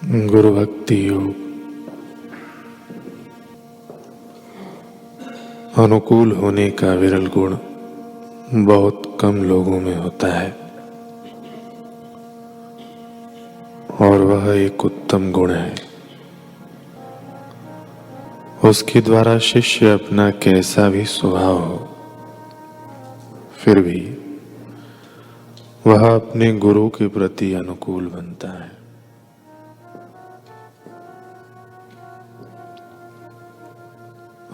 गुरु भक्ति योग अनुकूल होने का विरल गुण बहुत कम लोगों में होता है और वह एक उत्तम गुण है। उसके द्वारा शिष्य अपना कैसा भी स्वभाव हो, फिर भी वह अपने गुरु के प्रति अनुकूल बनता है।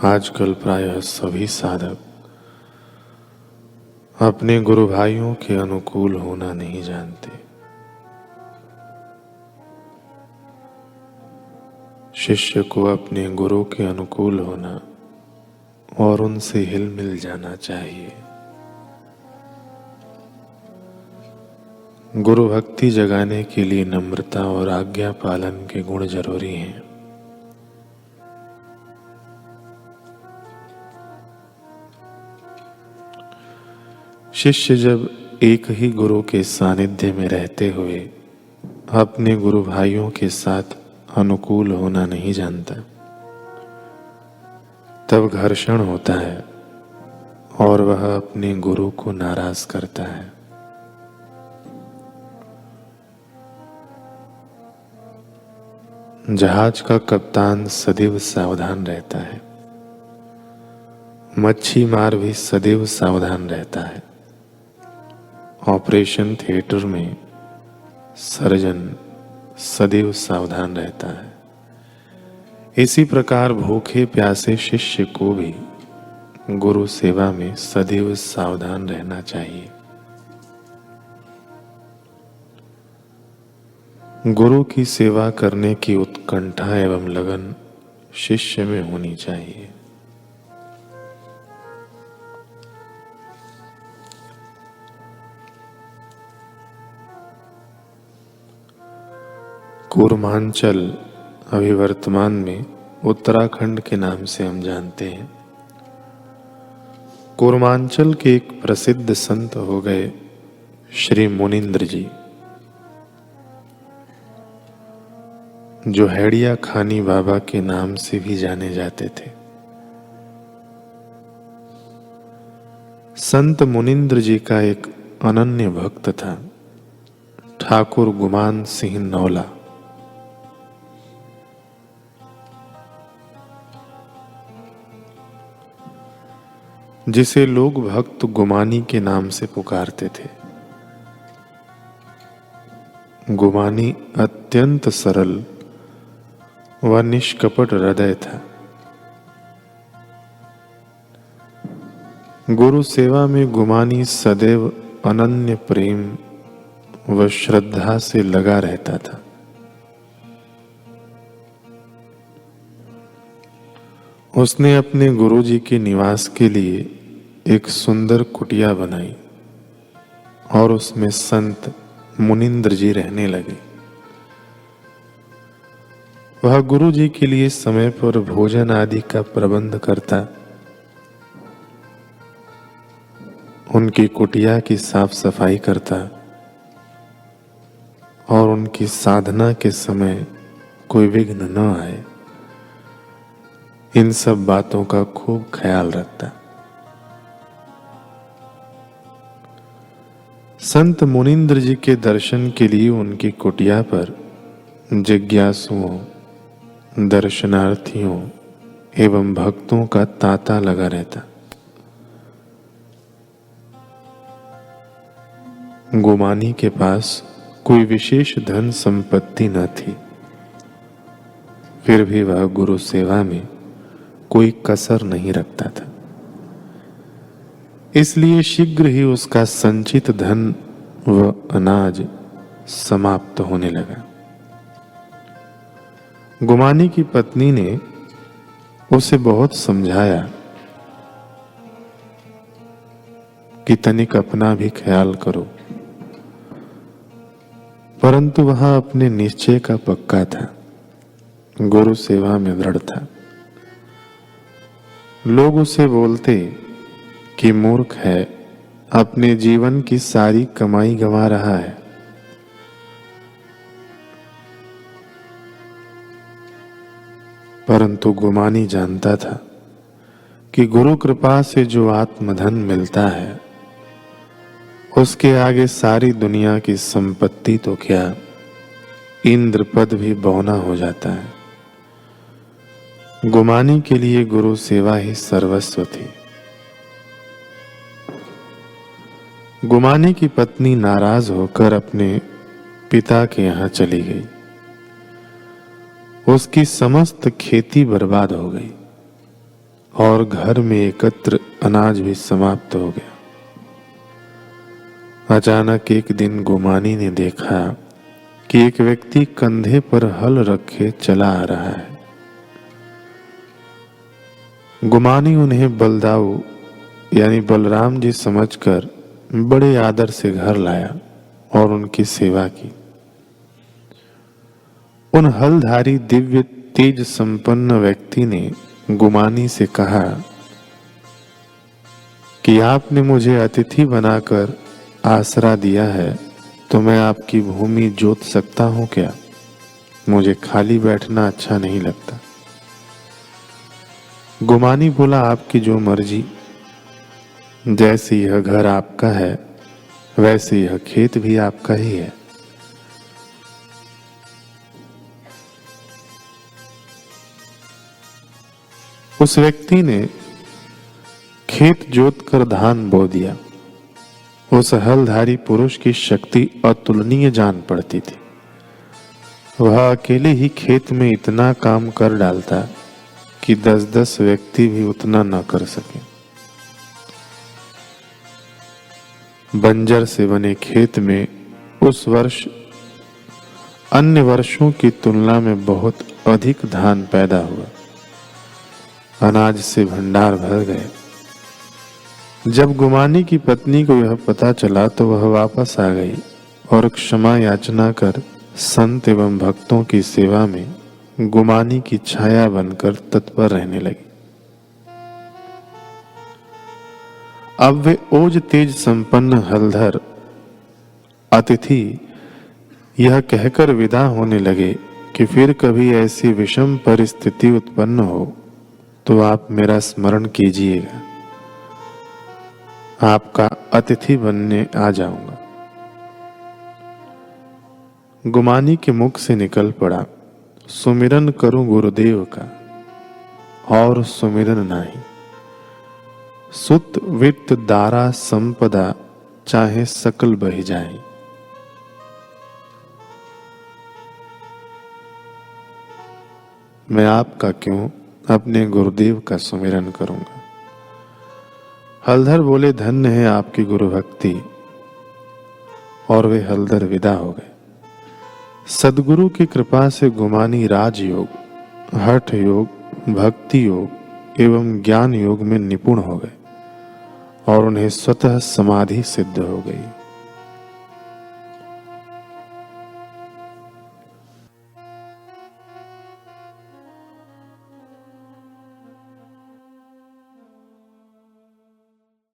आजकल प्रायः सभी साधक अपने गुरु भाइयों के अनुकूल होना नहीं जानते। शिष्य को अपने गुरु के अनुकूल होना और उनसे हिल मिल जाना चाहिए। गुरु भक्ति जगाने के लिए नम्रता और आज्ञा पालन के गुण जरूरी हैं। शिष्य जब एक ही गुरु के सानिध्य में रहते हुए अपने गुरु भाइयों के साथ अनुकूल होना नहीं जानता, तब घर्षण होता है और वह अपने गुरु को नाराज करता है। जहाज का कप्तान सदैव सावधान रहता है, मच्छी मार भी सदैव सावधान रहता है। ऑपरेशन थिएटर में सर्जन सदैव सावधान रहता है। इसी प्रकार भूखे प्यासे शिष्य को भी गुरु सेवा में सदैव सावधान रहना चाहिए। गुरु की सेवा करने की उत्कंठा एवं लगन शिष्य में होनी चाहिए। कूर्मांचल अभी वर्तमान में उत्तराखंड के नाम से हम जानते हैं। कूर्मांचल के एक प्रसिद्ध संत हो गए श्री मुनिंद्र जी, जो हैडिया खानी बाबा के नाम से भी जाने जाते थे। संत मुनिंद्र जी का एक अनन्य भक्त था, ठाकुर गुमान सिंह नौला। जिसे लोग भक्त गुमानी के नाम से पुकारते थे। गुमानी अत्यंत सरल व निष्कपट हृदय था। गुरु सेवा में गुमानी सदैव अनन्य प्रेम व श्रद्धा से लगा रहता था। उसने अपने गुरुजी के निवास के लिए एक सुंदर कुटिया बनाई और उसमें संत मुनिंद्र जी रहने लगे। वह गुरु जी के लिए समय पर भोजन आदि का प्रबंध करता, उनकी कुटिया की साफ सफाई करता और उनकी साधना के समय कोई विघ्न न आए, इन सब बातों का खूब ख्याल रखता। संत मुनिंद्र जी के दर्शन के लिए उनकी कुटिया पर जिज्ञासुओं, दर्शनार्थियों एवं भक्तों का तांता लगा रहता। गुमानी के पास कोई विशेष धन संपत्ति न थी, फिर भी वह गुरु सेवा में कोई कसर नहीं रखता था। इसलिए शीघ्र ही उसका संचित धन व अनाज समाप्त होने लगा। गुमानी की पत्नी ने उसे बहुत समझाया कि तनिक अपना भी ख्याल करो, परंतु वह अपने निश्चय का पक्का था, गुरु सेवा में दृढ़ था। लोग उसे बोलते कि मूर्ख है, अपने जीवन की सारी कमाई गंवा रहा है। परंतु गुमानी जानता था कि गुरु कृपा से जो आत्मधन मिलता है उसके आगे सारी दुनिया की संपत्ति तो क्या, इंद्र पद भी बौना हो जाता है। गुमानी के लिए गुरु सेवा ही सर्वस्व थी। गुमानी की पत्नी नाराज होकर अपने पिता के यहाँ चली गई। उसकी समस्त खेती बर्बाद हो गई और घर में एकत्र अनाज भी समाप्त हो गया। अचानक एक दिन गुमानी ने देखा कि एक व्यक्ति कंधे पर हल रखे चला आ रहा है। गुमानी उन्हें बलदाऊ यानी बलराम जी समझकर बड़े आदर से घर लाया और उनकी सेवा की। उन हलधारी दिव्य तेज संपन्न व्यक्ति ने गुमानी से कहा कि आपने मुझे अतिथि बनाकर आसरा दिया है, तो मैं आपकी भूमि जोत सकता हूं क्या? मुझे खाली बैठना अच्छा नहीं लगता। गुमानी बोला, आपकी जो मर्जी। जैसे यह घर आपका है वैसे यह खेत भी आपका ही है। उस व्यक्ति ने खेत जोतकर धान बो दिया। उस हलधारी पुरुष की शक्ति अतुलनीय जान पड़ती थी। वह अकेले ही खेत में इतना काम कर डालता कि 10-10 व्यक्ति भी उतना न कर सके। बंजर से बने खेत में उस वर्ष अन्य वर्षों की तुलना में बहुत अधिक धान पैदा हुआ। अनाज से भंडार भर गए। जब गुमानी की पत्नी को यह पता चला तो वह वापस आ गई और क्षमा याचना कर संत एवं भक्तों की सेवा में गुमानी की छाया बनकर तत्पर रहने लगी। अब वे ओज तेज संपन्न हलधर अतिथि यह कहकर विदा होने लगे कि फिर कभी ऐसी विषम परिस्थिति उत्पन्न हो तो आप मेरा स्मरण कीजिएगा, आपका अतिथि बनने आ जाऊंगा। गुमानी के मुख से निकल पड़ा, सुमिरन करूं गुरुदेव का और सुमिरन नाही। सुत वित्त दारा संपदा चाहे सकल बह जाए। मैं आपका क्यों, अपने गुरुदेव का सुमिरन करूंगा। हलधर बोले, धन्य है आपकी गुरु भक्ति। और वे हलधर विदा हो गए। सदगुरु की कृपा से गुमानी राजयोग, हठ योग, भक्ति योग एवं ज्ञान योग में निपुण हो गए और उन्हें स्वतः समाधि सिद्ध हो गई।